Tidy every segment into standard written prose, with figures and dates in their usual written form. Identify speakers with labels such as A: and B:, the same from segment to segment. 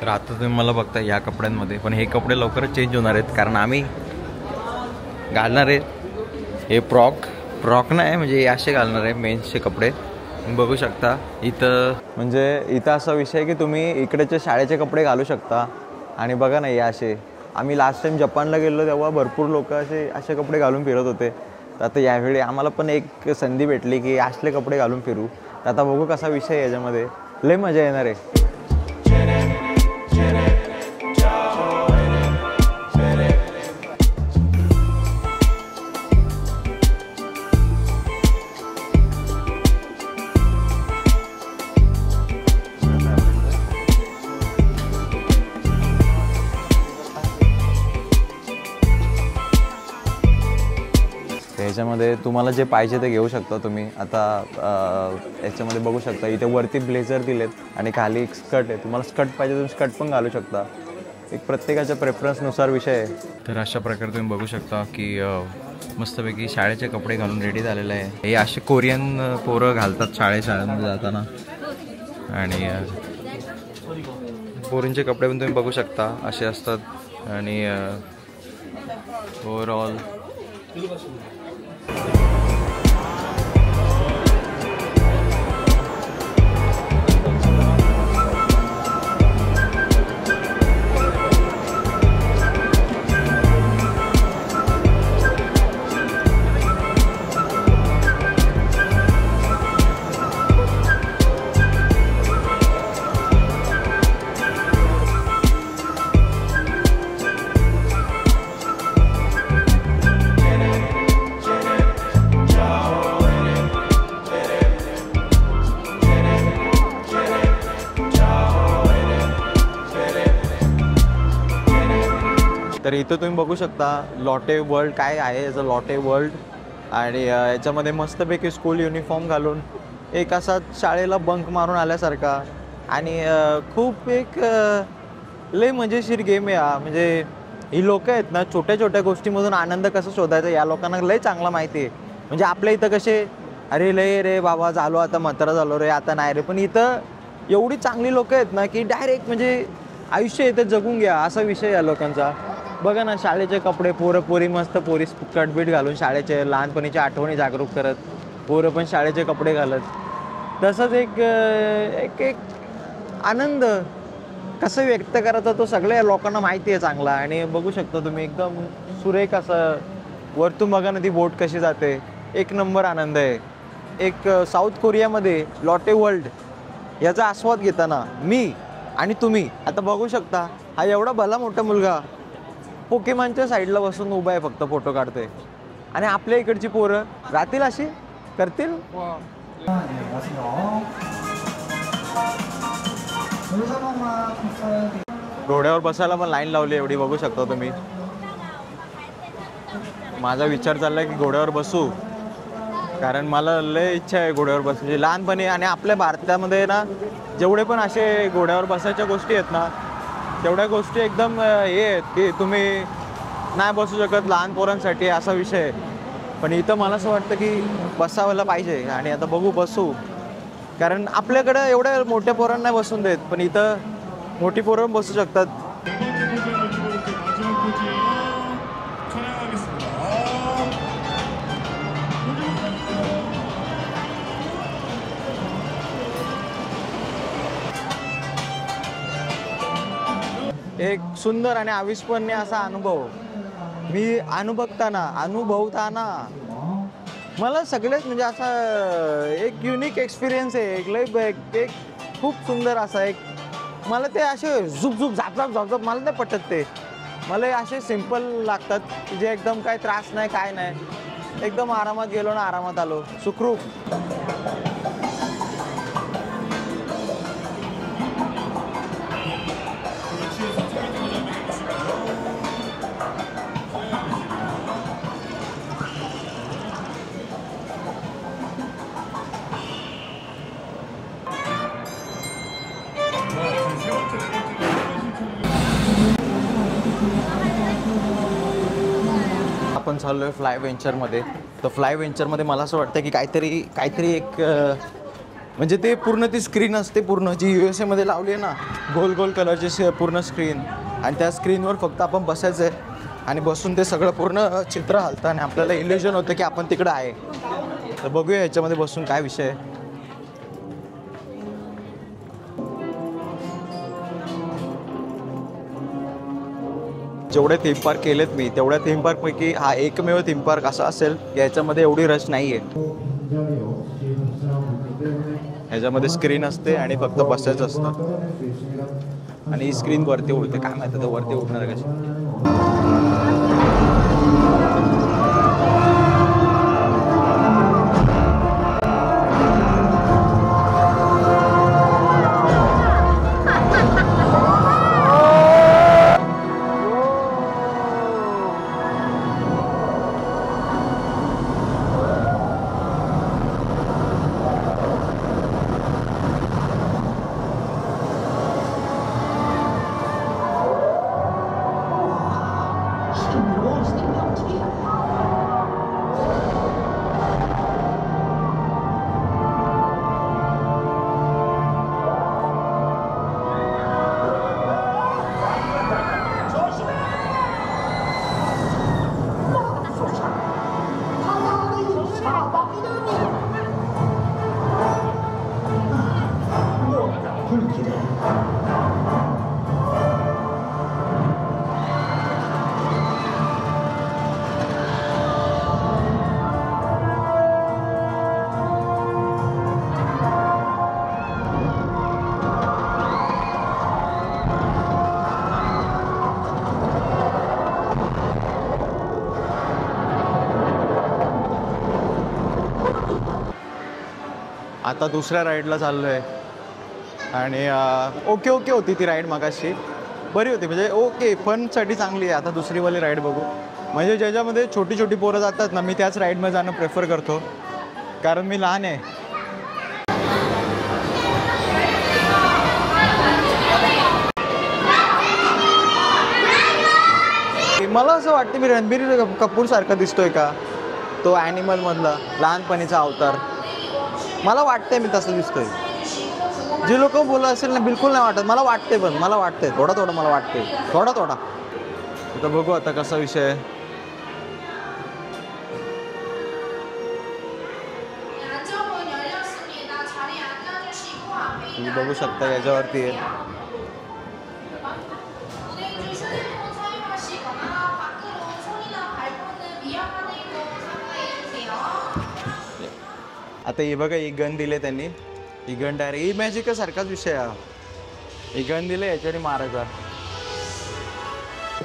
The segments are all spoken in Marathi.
A: तर आता तुम्ही मला बघता या कपड्यांमध्ये, पण हे कपडे लवकरच चेंज होणार आहेत कारण आम्ही घालणार आहे हे फ्रॉक नाही म्हणजे असे घालणार आहे मेन्सचे कपडे. बघू शकता इथं म्हणजे इथं असा विषय आहे की तुम्ही इकडेचे शाळेचे कपडे घालू शकता. आणि बघा ना हे असे, आम्ही लास्ट टाइम जपानला गेलो तेव्हा भरपूर लोक असे कपडे घालून फिरत होते. तर आता यावेळी आम्हाला पण एक संधी भेटली की असले कपडे घालून फिरू. तर आता बघू कसा विषय आहे, याच्यामध्ये लय मजा येणार आहे. याच्यामध्ये तुम्हाला जे पाहिजे ते घेऊ शकता तुम्ही. आता याच्यामध्ये बघू शकता इथे वरती ब्लेझर दिलेत आणि खाली एक स्कर्ट आहे. तुम्हाला स्कर्ट पाहिजे तुम्ही स्कर्ट पण घालू शकता. एक प्रत्येकाच्या प्रेफरन्सनुसार विषय आहे. तर अशा प्रकारे तुम्ही बघू शकता की मस्तपैकी शाळेचे कपडे घालून रेडी झालेले आहे. हे असे कोरियन पोरं घालतात शाळेमध्ये जाताना. आणि पोरींचे कपडे पण तुम्ही बघू शकता असे असतात. आणि ओव्हरऑल तर इथं तुम्ही बघू शकता लॉटे वर्ल्ड काय आहे याचं लॉटे वर्ल्ड. आणि याच्यामध्ये मस्तपैकी स्कूल युनिफॉर्म घालून एक असा शाळेला बंक मारून आल्यासारखा. आणि खूप एक लय मजेशीर गेम आहे हा. म्हणजे ही लोकं आहेत ना छोट्या छोट्या गोष्टीमधून आनंद कसा शोधायचा या लोकांना लय चांगला माहिती आहे. म्हणजे आपल्या इथं कसे अरे लय रे बाबा झालो आता म्हातारा झालो रे आता नाही रे, पण इथं एवढी चांगली लोकं आहेत ना की डायरेक्ट म्हणजे आयुष्य इथं जगून घ्या असा विषय या लोकांचा. बघा ना शाळेचे कपडे पोरी मस्त पोरी कटबीट घालून शाळेचे लहानपणीच्या आठवणी जागरूक करत, पोरं पण शाळेचे कपडे घालत. तसंच एक एक एक आनंद कसं व्यक्त करायचा तो सगळ्या लोकांना माहिती आहे चांगला. आणि बघू शकता तुम्ही एकदम सुरेख असं वरतून बघा ना ती बोट कशी जाते. एक नंबर आनंद आहे. एक साऊथ कोरियामध्ये लॉटे वर्ल्ड याचा आस्वाद घेताना मी आणि तुम्ही आता बघू शकता हा एवढा भला मोठा मुलगा पोकेमॉनच्या साईडला बसून उभा आहे फक्त फोटो काढतोय. आणि आपल्या इकडची पोरं राहतील अशी करतील. घोड्यावर बसायला पण लाईन लावली एवढी बघू शकता तुम्ही. माझा विचार चाललाय की घोड्यावर बसू कारण मला लय इच्छा आहे घोड्यावर बसायची लहानपणी. आणि आपल्या भारतामध्ये ना जेवढे पण असे घोड्यावर बसायच्या गोष्टी आहेत ना तेवढ्या गोष्टी एकदम हे आहेत की तुम्ही नाही बसू शकत लहान पोरांसाठी असा विषय आहे. पण इथं मला असं वाटतं की बसायला पाहिजे. आणि आता बघू बसू कारण आपल्याकडं एवढ्या मोठ्या पोरांना नाही बसून देत पण इथं मोठी पोरं बसू शकतात. एक सुंदर आणि अविस्मरणीय असा अनुभव मी अनुभवताना मला सगळेच म्हणजे असा एक युनिक एक्सपिरियन्स आहे. एक खूप सुंदर असा एक मला ते असे झुप झाप मला नाही पटत ते. मला असे सिंपल लागतात जे एकदम काय त्रास नाही काय नाही. एकदम आरामात गेलो ना आरामात आलो सुखरूप. आपण चाललोय फ्लाय व्हेंचरमध्ये. तर फ्लाय व्हेंचरमध्ये मला असं वाटतं की काहीतरी एक म्हणजे ते पूर्ण ती स्क्रीन असते पूर्ण जी USA मध्ये लावली आहे ना, गोल गोल कलरची पूर्ण स्क्रीन, आणि त्या स्क्रीनवर फक्त आपण बसायचं आहे आणि बसून ते सगळं पूर्ण चित्र हलतं आणि आपल्याला इल्युजन होतं की आपण तिकडं आहे. तर बघूया ह्याच्यामध्ये बसून काय विषय आहे. जेवढे थीम पार्क केलेत मी तेवढ्या थीम पार्कपैकी हा एकमेव थीम पार्क असा असेल की याच्यामध्ये एवढी रश नाही आहे. ह्याच्यामध्ये स्क्रीन असते आणि फक्त बसायचं असतं आणि ही स्क्रीन वरती उडते. काय माहिती तर वरती उडणार आहे कशी. आता दुसऱ्या राईडला चाललो आहे आणि ओके होती ती राईड मगाशी, बरी होती म्हणजे ओके फनसाठी चांगली आहे. आता दुसरीवाली राईड बघू, म्हणजे ज्याच्यामध्ये छोटी छोटी पोरं जातात ना, मी त्याच राईडमध्ये जाणं प्रेफर करतो कारण मी लहान आहे. मला असं वाटतं मी रणबीर कपूर सारखा दिसतोय का, तो ॲनिमलमधला लहानपणीचा अवतार. मला वाटतंय मी तसं दिसतोय. जे लोक बोलत असेल ना बिलकुल नाही वाटत, मला वाटते, पण मला वाटतंय थोडं मला वाटतंय थोडा. आता बघू आता कसा विषय आहे. तुम्ही बघू शकता याच्यावरती आहे. आता हे बघा ही गन दिले त्यांनी, ही गन डायरेक्ट ही मॅजिक सारखाच विषय आहे. ही गन दिले याच्याने मारायचा,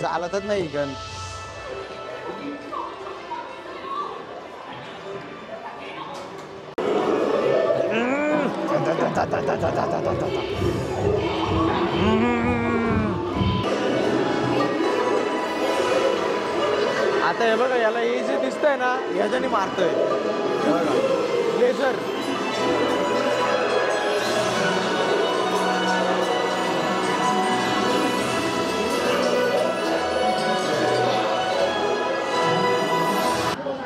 A: चालतच नाही ही गन. आता हे बघा याला हे जे दिसतंय ना याच्याने मारतोय, हे बघा लेझर.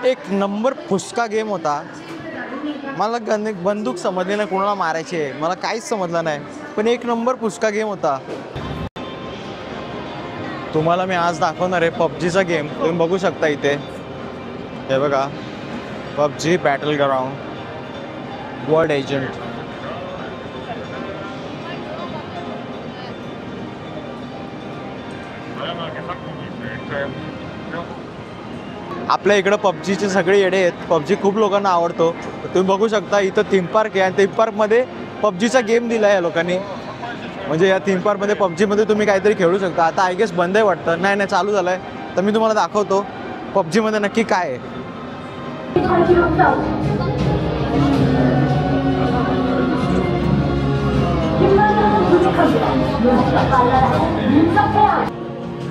A: एक नंबर फुसका गेम होता. मला बंदूक समजली नाही कोणाला मारायची आहे, मला काहीच समजलं नाही, पण एक नंबर फुसका गेम होता. तुम्हाला मी आज दाखवणार आहे पबजीचा गेम. तुम्ही बघू शकता इथे, हे बघा PUBG battle ground world agent. आपल्या इकडं पबजीचे सगळे येडे आहेत, पबजी खूप लोकांना आवडतो. तुम्ही बघू शकता इथं थीम पार्क आहे आणि थीम पार्कमध्ये पबजीचा गेम दिला आहे या लोकांनी. म्हणजे या थीम पार्कमध्ये पबजीमध्ये तुम्ही काहीतरी खेळू शकता. आता आय गेस बंद आहे वाटतं, नाही चालू झालं आहे. तर मी तुम्हाला दाखवतो पबजीमध्ये नक्की काय आहे.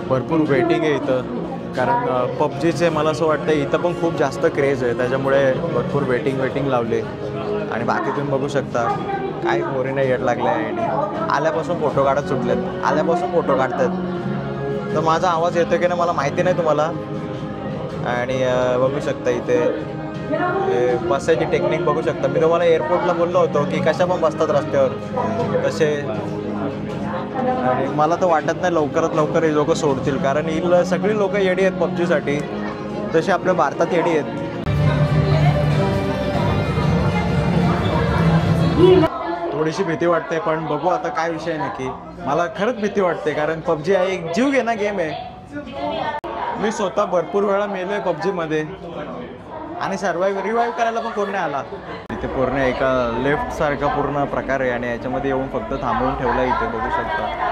A: भरपूर वेटिंग आहे इथं, कारण पबजीचे मला असं वाटतं इथं पण खूप जास्त क्रेज आहे, त्याच्यामुळे भरपूर वेटिंग लावले. आणि बाकी तुम्ही बघू शकता काय पोरीने येड लागले आहे आणि आल्यापासून फोटो काढत सुटलेत, आल्यापासून फोटो काढतात. तर माझा आवाज येतो की नाही मला माहिती नाही तुम्हाला. आणि बघू शकता इथे बसायची टेक्निक बघू शकता. मी तुम्हाला एअरपोर्टला बोललो होतो की कशा पण बसतात रस्त्यावर तसे. आणि मला तर वाटत नाही लवकरात लवकर हे लोक सोडतील, कारण ही सगळी लोक येडी आहेत पबजीसाठी, जसे आपल्या भारतात येडी आहेत. थोडीशी भीती वाटते, पण बघू आता काय विषय नक्की. मला खरंच भीती वाटते, कारण पबजी आहे एक जीव घेणा गेम आहे. मी स्वतः भरपूर वेळा मेलोय पबजीमध्ये आणि रिवाईव्ह करायला पण कोण नाही आला. इथे पूर्ण एका लेफ्ट सारखा पूर्ण प्रकार आहे आणि याच्यामध्ये येऊन फक्त थांबवून ठेवला इथे बघू शकता.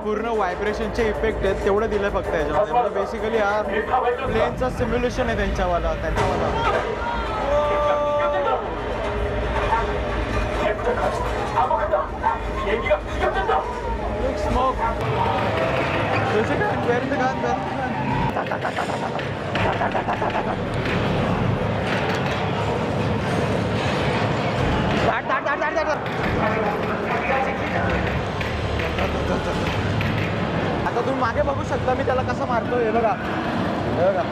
A: पूर्ण व्हायब्रेशनचे इफेक्ट आहेत तेवढं दिलं फक्त याच्यामध्ये. म्हणजे बेसिकली हा प्लेनचा सिम्युलेशन आहे त्यांच्यावाला. स्मोक आता तुम्ही मागे बघू शकता मी त्याला कसं मारतो. हे बघा, हे बघा.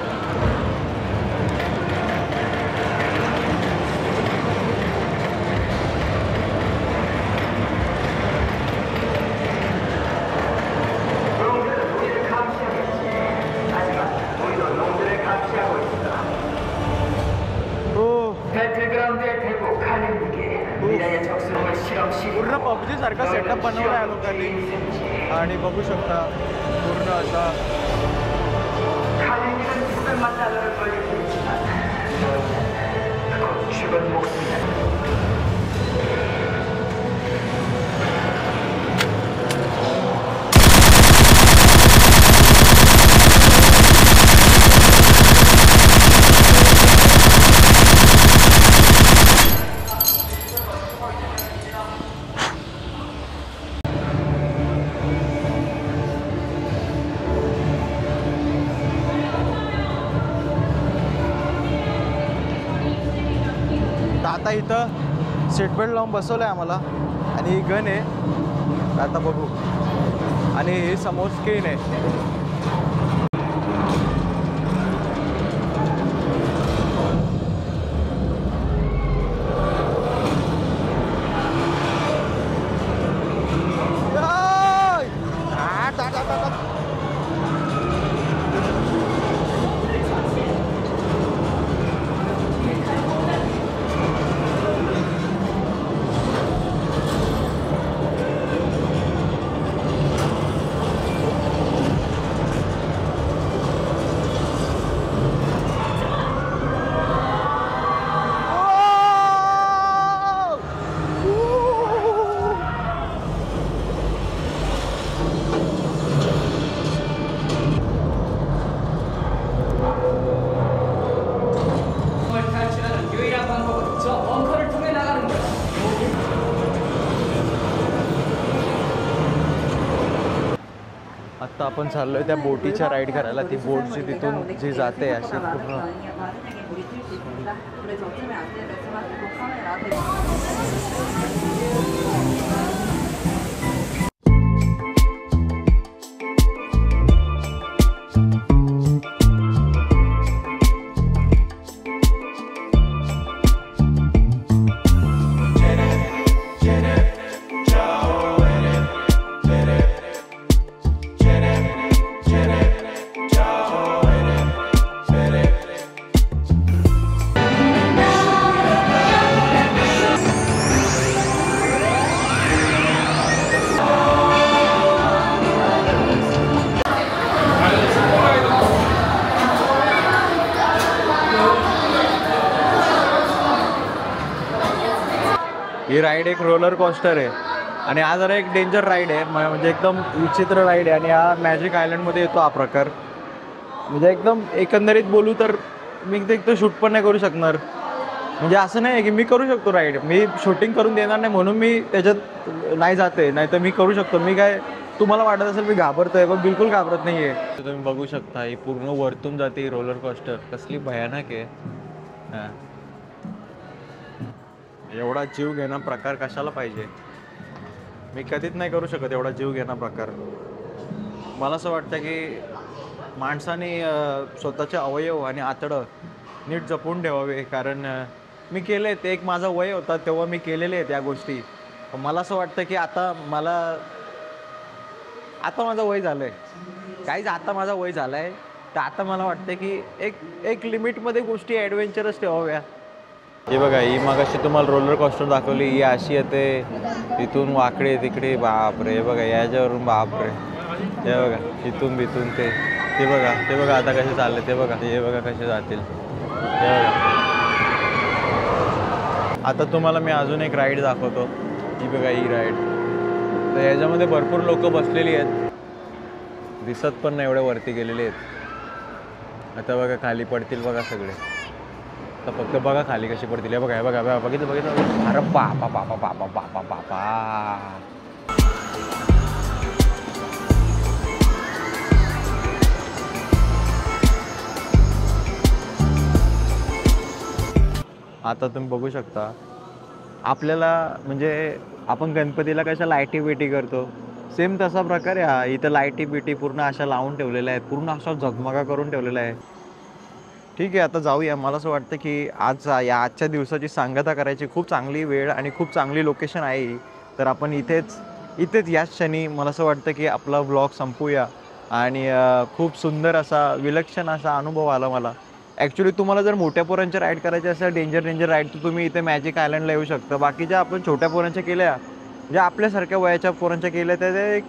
A: पूर्ण पबजी सारखा सेटअप बनवला आहे लोकांनी आणि बघू शकता पूर्ण असा. आता इथं सीट बेल्ट लावून बसवलं आहे आम्हाला आणि ही गन आहे. आता बघू. आणि ही समोर स्क्रीन आहे. आता आपण चाललोय त्या बोटीच्या राईड करायला. ती बोट जी तिथून जी जाते अशी पूर्ण. ही राईड एक रोलर कोस्टर आहे आणि हा जरा एक डेंजर राईड आहे. म्हणजे एकदम विचित्र राईड आहे आणि हा मॅजिक आयलंडमध्ये येतो हा प्रकार. म्हणजे एकदम एकंदरीत बोलू तर मी एक तर शूट पण नाही करू शकणार. म्हणजे असं नाही आहे की मी करू शकतो राईड, मी शूटिंग करून देणार नाही म्हणून मी त्याच्यात नाही जाते, नाही तर मी करू शकतो. मी काय, तुम्हाला वाटत असेल मी घाबरतोय, पण बिलकुल घाबरत नाही आहे. तुम्ही बघू शकता ही पूर्ण वरतून जाते रोलर कोस्टर, कसली भयानक आहे. हां, एवढा जीव घेणं प्रकार कशाला पाहिजे. मी कधीच नाही करू शकत एवढा जीव घेणं प्रकार. मला असं वाटतं की माणसाने स्वतःचे अवयव आणि आतडं नीट जपून ठेवावे. कारण मी केले ते, एक माझा वय होता तेव्हा मी केलेले आहेत या गोष्टी. पण मला असं वाटतं की आता माझं वय झालं आहे काहीच, आता माझा वय झाला आहे, तर आता मला वाटतं की एक एक लिमिटमध्ये गोष्टी ॲडव्हेंचरस ठेवाव्या. हे बघा, ही मगाशी तुम्हाला रोलर कोस्टर दाखवली, ही अशी येते इथून वाकडे तिकडे, बापरे. हे बघा याच्यावरून, बापरे. हे बघा इथून बिथून ते बघा आता कसे चालले, ते बघा, हे बघा कसे जातील. हे बघा, आता तुम्हाला मी अजून एक राईड दाखवतो. ही बघा ही राईड, तर याच्यामध्ये भरपूर लोक बसलेली आहेत, दिसत पण नाही एवढे वरती गेलेले आहेत. आता बघा खाली पडतील बघा सगळे, तर फक्त बघा खाली कशी पडतील. हे बघा, हे बघा, बघितलं बघितलं. अरे बापा बापा बापा बापा बापा. आता तुम्ही बघू शकता, आपल्याला म्हणजे आपण गणपतीला कशा लाईटी बिटी करतो, सेम तसा प्रकार आहे हा. इथं लाईटी बिटी पूर्ण अशा लावून ठेवलेल्या आहेत, पूर्ण अशा झगमगा करून ठेवलेला आहे. ठीक आहे, आता जाऊया. मला असं वाटतं की आजच्या दिवसाची सांगता करायची खूप चांगली वेळ आणि खूप चांगली लोकेशन आहे ही. तर आपण इथेच याच क्षणी मला असं वाटतं की आपला व्लॉग संपवूया. आणि खूप सुंदर असा, विलक्षण असा अनुभव आला मला. ॲक्च्युली तुम्हाला जर मोठ्या पोरांच्या राईड करायच्या असेल, डेंजर राईड, तर तुम्ही इथे मॅजिक आयलंडला येऊ शकता. बाकीच्या आपण छोट्या पोरांच्या केल्या, ज्या आपल्यासारख्या वयाच्या पोरांच्या केल्या, त्या ते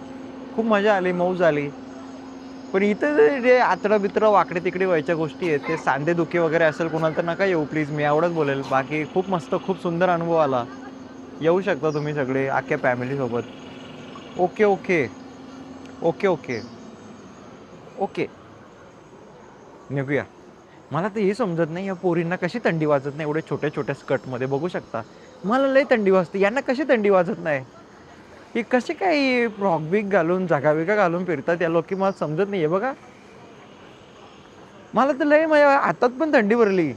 A: खूप मजा आली, मौज आली. पण इथं जे आतडं बितडं वाकडे तिकडे व्हायच्या गोष्टी आहेत, ते सांधेदुखी वगैरे असेल कोणाला तर नका येऊ प्लीज. मी एवढंच बोलेल. बाकी खूप मस्त, खूप सुंदर अनुभव आला. येऊ शकता तुम्ही सगळे अख्ख्या फॅमिलीसोबत. Okay okay okay okay okay, निघूया. मला तर हे समजत नाही, या पोरींना कशी थंडी वाजत नाही एवढे छोट्या छोट्या स्कर्टमध्ये. बघू शकता, मला लई थंडी वाजते, यांना कशी थंडी वाजत नाही. हे कसे काही फ्रॉक बिक घालून, झगाबिगा घालून फिरतात या लोक, मला समजत नाही आहे. बघा, मला तर लय माझ्या हातात पण थंडी भरली.